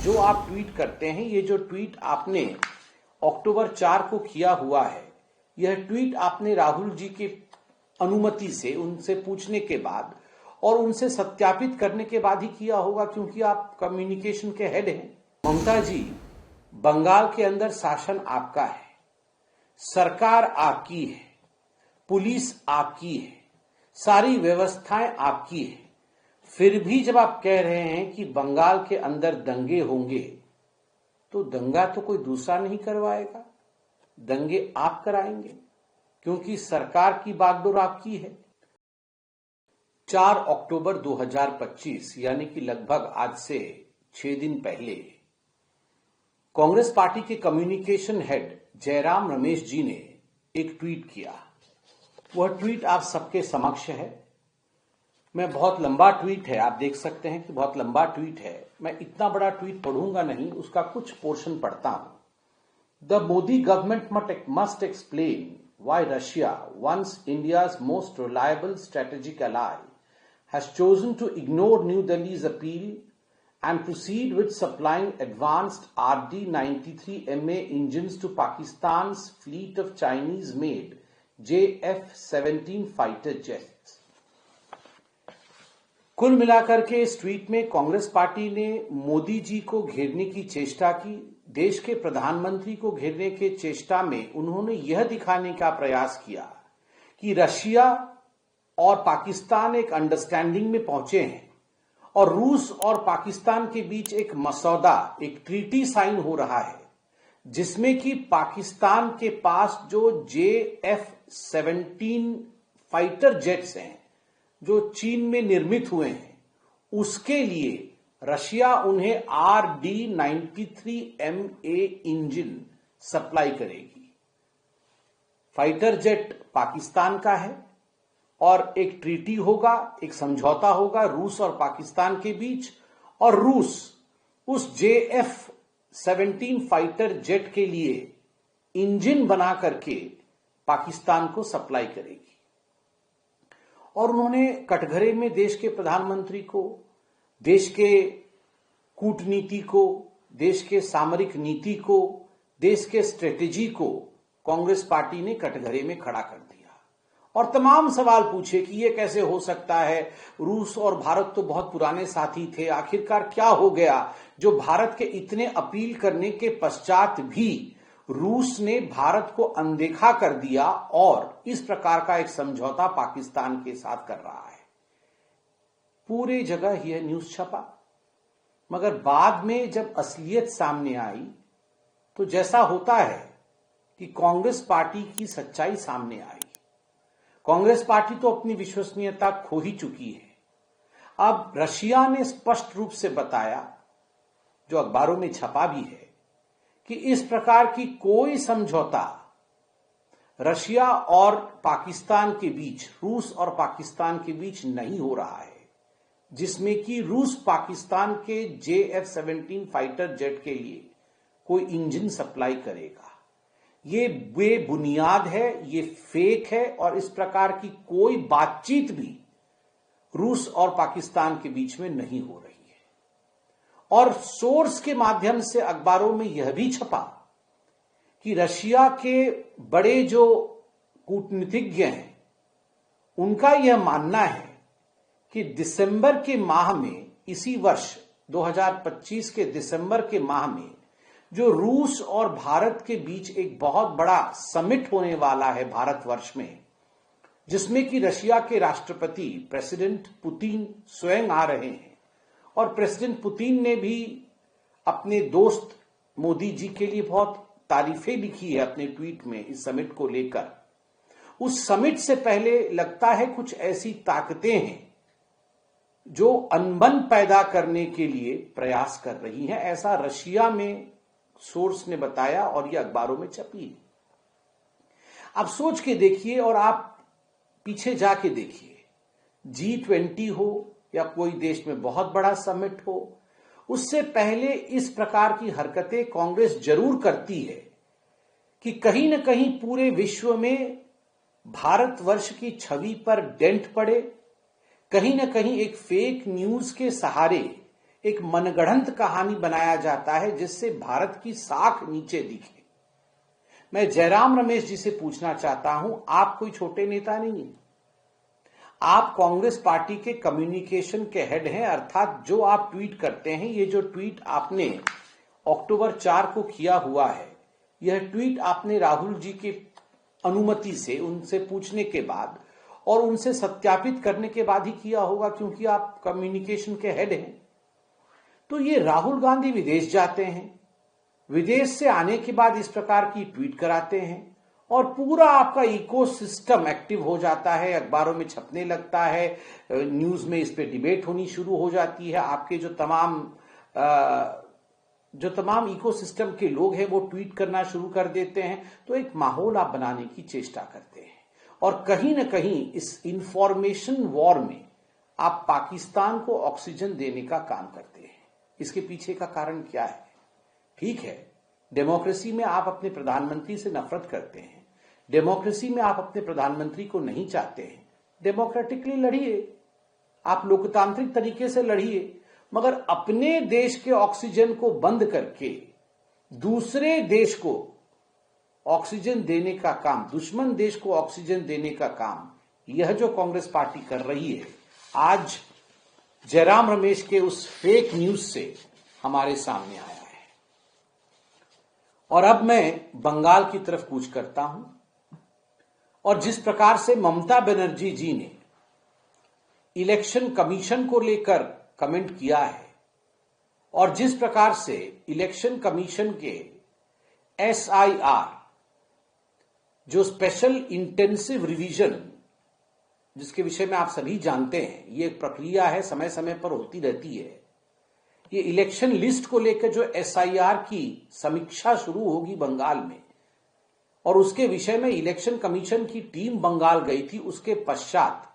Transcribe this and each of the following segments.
जो आप ट्वीट करते हैं, ये जो ट्वीट आपने अक्टूबर 4 को किया हुआ है, यह ट्वीट आपने राहुल जी के अनुमति से, उनसे पूछने के बाद और उनसे सत्यापित करने के बाद ही किया होगा, क्योंकि आप कम्युनिकेशन के हेड हैं। ममता जी, बंगाल के अंदर शासन आपका है, सरकार आपकी है, पुलिस आपकी है, सारी व्यवस्थाएं आपकी है। फिर भी जब आप कह रहे हैं कि बंगाल के अंदर दंगे होंगे, तो दंगा तो कोई दूसरा नहीं करवाएगा, दंगे आप कराएंगे, क्योंकि सरकार की बागडोर आपकी है। 4 अक्टूबर 2025 यानी कि लगभग आज से 6 दिन पहले कांग्रेस पार्टी के कम्युनिकेशन हेड जयराम रमेश जी ने एक ट्वीट किया। वह ट्वीट आप सबके समक्ष है। मैं बहुत लंबा ट्वीट है, आप देख सकते हैं कि बहुत लंबा ट्वीट है। मैं इतना बड़ा ट्वीट पढ़ूंगा नहीं, उसका कुछ पोर्शन पढ़ता हूं। The Modi government must explain why Russia, once India's most reliable strategic ally, has chosen to ignore New Delhi's appeal and proceed with supplying advanced RD-93MA engines to Pakistan's fleet of Chinese-made JF-17 fighter jets. कुल मिलाकर के इस tweet में Congress party ने मोदी जी को घेरने की चेष्टा की। देश के प्रधानमंत्री को घेरने के चेष्टा में उन्होंने यह दिखाने का प्रयास किया कि रशिया और पाकिस्तान एक अंडरस्टैंडिंग में पहुंचे हैं और रूस और पाकिस्तान के बीच एक मसौदा, एक ट्रीटी साइन हो रहा है, जिसमें कि पाकिस्तान के पास जो JF-17 फाइटर जेट्स हैं, जो चीन में निर्मित हुए हैं, उसके लिए रशिया उन्हें RD-93MA इंजन सप्लाई करेगी। फाइटर जेट पाकिस्तान का है और एक ट्रीटी होगा, एक समझौता होगा रूस और पाकिस्तान के बीच, और रूस उस JF-17 फाइटर जेट के लिए इंजन बना करके पाकिस्तान को सप्लाई करेगी। और उन्होंने कटघरे में देश के प्रधानमंत्री को, देश के कूटनीति को, देश के सामरिक नीति को, देश के स्ट्रेटेजी को कांग्रेस पार्टी ने कटघरे में खड़ा कर दिया और तमाम सवाल पूछे कि ये कैसे हो सकता है, रूस और भारत तो बहुत पुराने साथी थे, आखिरकार क्या हो गया जो भारत के इतने अपील करने के पश्चात भी रूस ने भारत को अनदेखा कर दिया और इस प्रकार का एक समझौता पाकिस्तान के साथ कर रहा है। पूरे जगह यह न्यूज छपा, मगर बाद में जब असलियत सामने आई तो जैसा होता है कि कांग्रेस पार्टी की सच्चाई सामने आई। कांग्रेस पार्टी तो अपनी विश्वसनीयता खो ही चुकी है। अब रशिया ने स्पष्ट रूप से बताया, जो अखबारों में छपा भी है, कि इस प्रकार की कोई समझौता रशिया और पाकिस्तान के बीच, रूस और पाकिस्तान के बीच नहीं हो रहा है, जिसमें कि रूस पाकिस्तान के JF-17 फाइटर जेट के लिए कोई इंजन सप्लाई करेगा। ये बेबुनियाद है, ये फेक है और इस प्रकार की कोई बातचीत भी रूस और पाकिस्तान के बीच में नहीं हो रही है। और सोर्स के माध्यम से अखबारों में यह भी छपा कि रशिया के बड़े जो कूटनीतिज्ञ हैं, उनका यह मानना है कि दिसंबर के माह में, इसी वर्ष 2025 के दिसंबर के माह में, जो रूस और भारत के बीच एक बहुत बड़ा समिट होने वाला है भारतवर्ष में, जिसमें कि रशिया के राष्ट्रपति प्रेसिडेंट पुतिन स्वयं आ रहे हैं और प्रेसिडेंट पुतिन ने भी अपने दोस्त मोदी जी के लिए बहुत तारीफें लिखी है अपने ट्वीट में इस समिट को लेकर। उस समिट से पहले लगता है कुछ ऐसी ताकतें हैं जो अनबन पैदा करने के लिए प्रयास कर रही हैं, ऐसा रशिया में सोर्स ने बताया और यह अखबारों में छपी है। आप सोच के देखिए और आप पीछे जाके देखिए, G20 हो या कोई देश में बहुत बड़ा समिट हो, उससे पहले इस प्रकार की हरकतें कांग्रेस जरूर करती है कि कहीं न कहीं पूरे विश्व में भारतवर्ष की छवि पर डेंट पड़े, कहीं न कहीं एक फेक न्यूज के सहारे एक मनगढ़ंत कहानी बनाया जाता है जिससे भारत की साख नीचे दिखे। मैं जयराम रमेश जी से पूछना चाहता हूं, आप कोई छोटे नेता नहीं हैं। आप कांग्रेस पार्टी के कम्युनिकेशन के हेड हैं, अर्थात जो आप ट्वीट करते हैं, ये जो ट्वीट आपने अक्टूबर 4 को किया हुआ है, यह ट्वीट आपने राहुल जी की अनुमति से, उनसे पूछने के बाद और उनसे सत्यापित करने के बाद ही किया होगा, क्योंकि आप कम्युनिकेशन के हेड हैं। तो ये राहुल गांधी विदेश जाते हैं, विदेश से आने के बाद इस प्रकार की ट्वीट कराते हैं और पूरा आपका इकोसिस्टम एक्टिव हो जाता है, अखबारों में छपने लगता है, न्यूज में इस पे डिबेट होनी शुरू हो जाती है। आपके जो तमाम इकोसिस्टम के लोग हैं वो ट्वीट करना शुरू कर देते हैं। तो एक माहौल आप बनाने की चेष्टा करते हैं और कहीं ना कहीं इस इंफॉर्मेशन वॉर में आप पाकिस्तान को ऑक्सीजन देने का काम करते हैं। इसके पीछे का कारण क्या है? ठीक है, डेमोक्रेसी में आप अपने प्रधानमंत्री से नफरत करते हैं, डेमोक्रेसी में आप अपने प्रधानमंत्री को नहीं चाहते हैं, डेमोक्रेटिकली लड़िए, आप लोकतांत्रिक तरीके से लड़िए, मगर अपने देश के ऑक्सीजन को बंद करके दूसरे देश को ऑक्सीजन देने का काम, दुश्मन देश को ऑक्सीजन देने का काम, यह जो कांग्रेस पार्टी कर रही है, आज जयराम रमेश के उस फेक न्यूज से हमारे सामने आया है। और अब मैं बंगाल की तरफ कूच करता हूं और जिस प्रकार से ममता बनर्जी जी ने इलेक्शन कमीशन को लेकर कमेंट किया है और जिस प्रकार से इलेक्शन कमीशन के SIR, जो स्पेशल इंटेंसिव रिवीजन, जिसके विषय में आप सभी जानते हैं, ये एक प्रक्रिया है, समय समय पर होती रहती है। ये इलेक्शन लिस्ट को लेकर जो SIR की समीक्षा शुरू होगी बंगाल में और उसके विषय में इलेक्शन कमीशन की टीम बंगाल गई थी, उसके पश्चात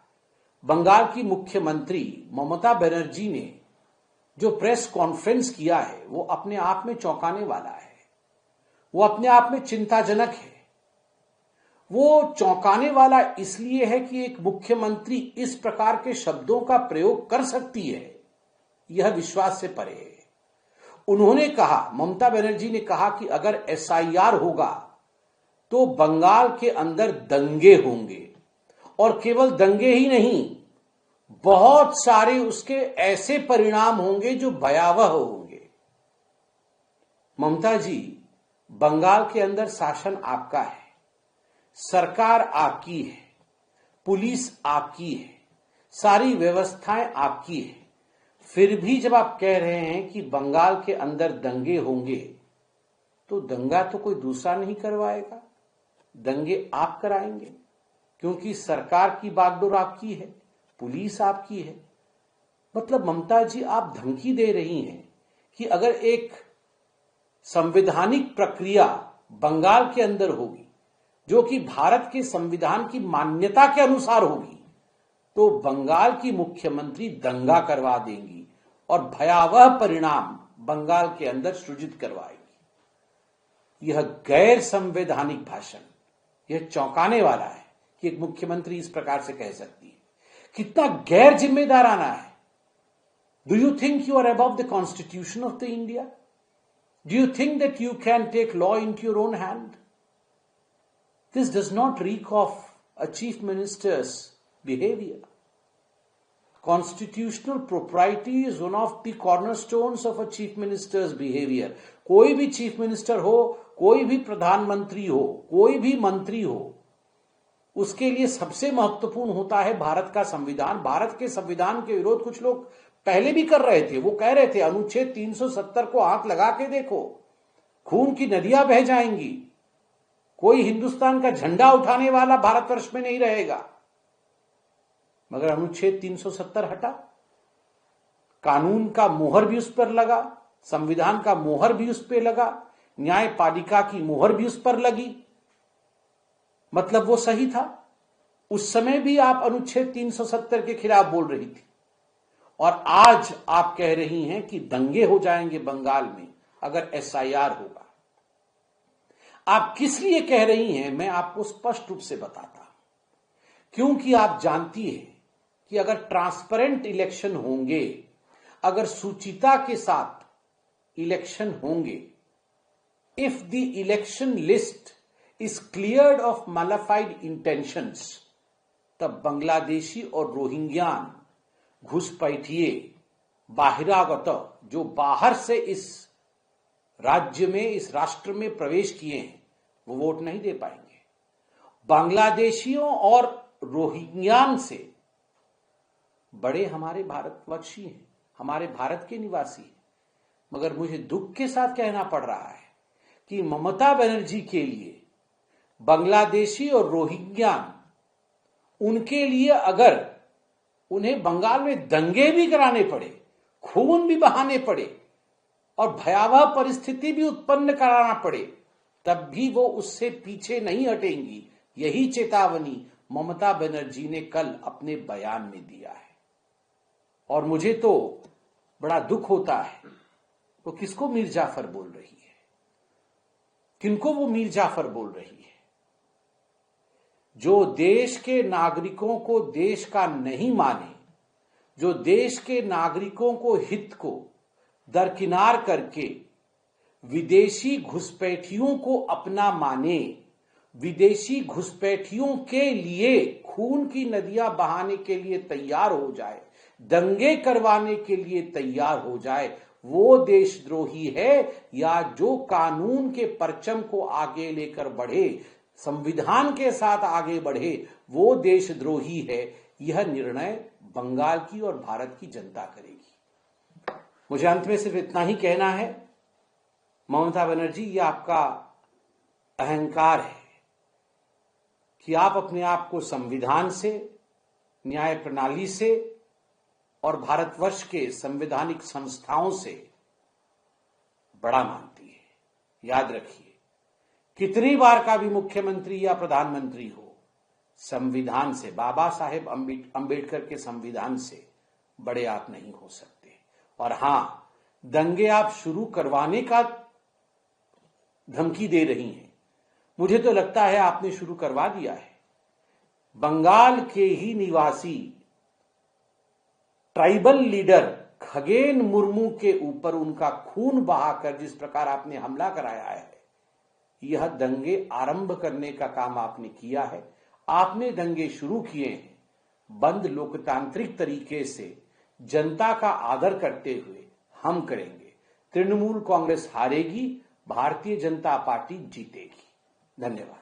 बंगाल की मुख्यमंत्री ममता बनर्जी ने जो प्रेस कॉन्फ्रेंस किया है वो अपने आप में चौंकाने वाला है, वो अपने आप में चिंताजनक है। वो चौंकाने वाला इसलिए है कि एक मुख्यमंत्री इस प्रकार के शब्दों का प्रयोग कर सकती है, यह विश्वास से परे है। उन्होंने कहा, ममता बनर्जी ने कहा कि अगर SIR होगा तो बंगाल के अंदर दंगे होंगे और केवल दंगे ही नहीं, बहुत सारे उसके ऐसे परिणाम होंगे जो भयावह होंगे। ममता जी, बंगाल के अंदर शासन आपका है, सरकार आपकी है, पुलिस आपकी है, सारी व्यवस्थाएं आपकी है, फिर भी जब आप कह रहे हैं कि बंगाल के अंदर दंगे होंगे, तो दंगा तो कोई दूसरा नहीं करवाएगा, दंगे आप कराएंगे, क्योंकि सरकार की बागडोर आपकी है, पुलिस आपकी है। मतलब ममता जी, आप धमकी दे रही हैं कि अगर एक संवैधानिक प्रक्रिया बंगाल के अंदर होगी जो कि भारत के संविधान की मान्यता के अनुसार होगी, तो बंगाल की मुख्यमंत्री दंगा करवा देंगी और भयावह परिणाम बंगाल के अंदर सृजित करवाएगी। यह गैर संवैधानिक भाषण, यह चौंकाने वाला है कि एक मुख्यमंत्री इस प्रकार से कह सकती है। कितना गैर जिम्मेदाराना है। Do you think you are above the constitution of the India? Do you think that you can take law into your own hand? This does not reek of a chief minister's behavior. Constitutional propriety is one of the cornerstones of a chief minister's behavior. कोई भी chief minister हो, कोई भी प्रधानमंत्री हो, कोई भी मंत्री हो, उसके लिए सबसे महत्वपूर्ण होता है भारत का संविधान। भारत के संविधान के विरोध कुछ लोग पहले भी कर रहे थे। वो कह रहे थे अनुच्छेद 370 को हाथ लगा के देखो, खून की नदियां बह जाएंगी, कोई हिंदुस्तान का झंडा उठाने वाला भारतवर्ष में नहीं रहेगा। मगर अनुच्छेद 370 हटा, कानून का मोहर भी उस पर लगा, संविधान का मोहर भी उस पर लगा, न्यायपालिका की मोहर भी उस पर लगी। मतलब वो सही था। उस समय भी आप अनुच्छेद 370 के खिलाफ बोल रही थी और आज आप कह रही हैं कि दंगे हो जाएंगे बंगाल में अगर SIR होगा। आप किस लिए कह रही हैं, मैं आपको स्पष्ट रूप से बताता हूं। क्योंकि आप जानती हैं कि अगर ट्रांसपेरेंट इलेक्शन होंगे, अगर सुचिता के साथ इलेक्शन होंगे, if the election list is cleared of malafide intentions, तब बांग्लादेशी और रोहिंग्यान घुसपैठिए बाहिरागत जो बाहर से इस राज्य में, इस राष्ट्र में प्रवेश किए हैं, वो वोट नहीं दे पाएंगे। बांग्लादेशियों और रोहिंग्यान से बड़े हमारे भारतवर्षी हैं, हमारे भारत के निवासी हैं। मगर मुझे दुख के साथ कहना पड़ रहा है कि ममता बनर्जी के लिए बांग्लादेशी और रोहिंग्यान, उनके लिए अगर उन्हें बंगाल में दंगे भी कराने पड़े, खून भी बहाने पड़े और भयावह परिस्थिति भी उत्पन्न कराना पड़े, तब भी वो उससे पीछे नहीं हटेंगी। यही चेतावनी ममता बनर्जी ने कल अपने बयान में दिया है। और मुझे तो बड़ा दुख होता है, वो किसको मीर जाफर बोल रही है, किनको वो मीर जाफर बोल रही है? जो देश के नागरिकों को देश का नहीं माने, जो देश के नागरिकों को हित को दरकिनार करके विदेशी घुसपैठियों को अपना माने, विदेशी घुसपैठियों के लिए खून की नदियां बहाने के लिए तैयार हो जाए, दंगे करवाने के लिए तैयार हो जाए, वो देशद्रोही है। या जो कानून के परचम को आगे लेकर बढ़े, संविधान के साथ आगे बढ़े, वो देशद्रोही है। यह निर्णय बंगाल की और भारत की जनता करेगी। मुझे अंत में सिर्फ इतना ही कहना है, ममता बनर्जी, यह आपका अहंकार है कि आप अपने आप को संविधान से, न्याय प्रणाली से और भारतवर्ष के संवैधानिक संस्थाओं से बड़ा मानती है। याद रखिए, कितनी बार का भी मुख्यमंत्री या प्रधानमंत्री हो, संविधान से, बाबा साहेब अंबेडकर के संविधान से बड़े आप नहीं हो सकते। और हां, दंगे आप शुरू करवाने का धमकी दे रही हैं, मुझे तो लगता है आपने शुरू करवा दिया है। बंगाल के ही निवासी ट्राइबल लीडर खगेन मुर्मू के ऊपर उनका खून बहाकर जिस प्रकार आपने हमला कराया है, यह दंगे आरंभ करने का काम आपने किया है। आपने दंगे शुरू किए हैं, बंद लोकतांत्रिक तरीके से जनता का आदर करते हुए हम करेंगे। तृणमूल कांग्रेस हारेगी, भारतीय जनता पार्टी जीतेगी। धन्यवाद।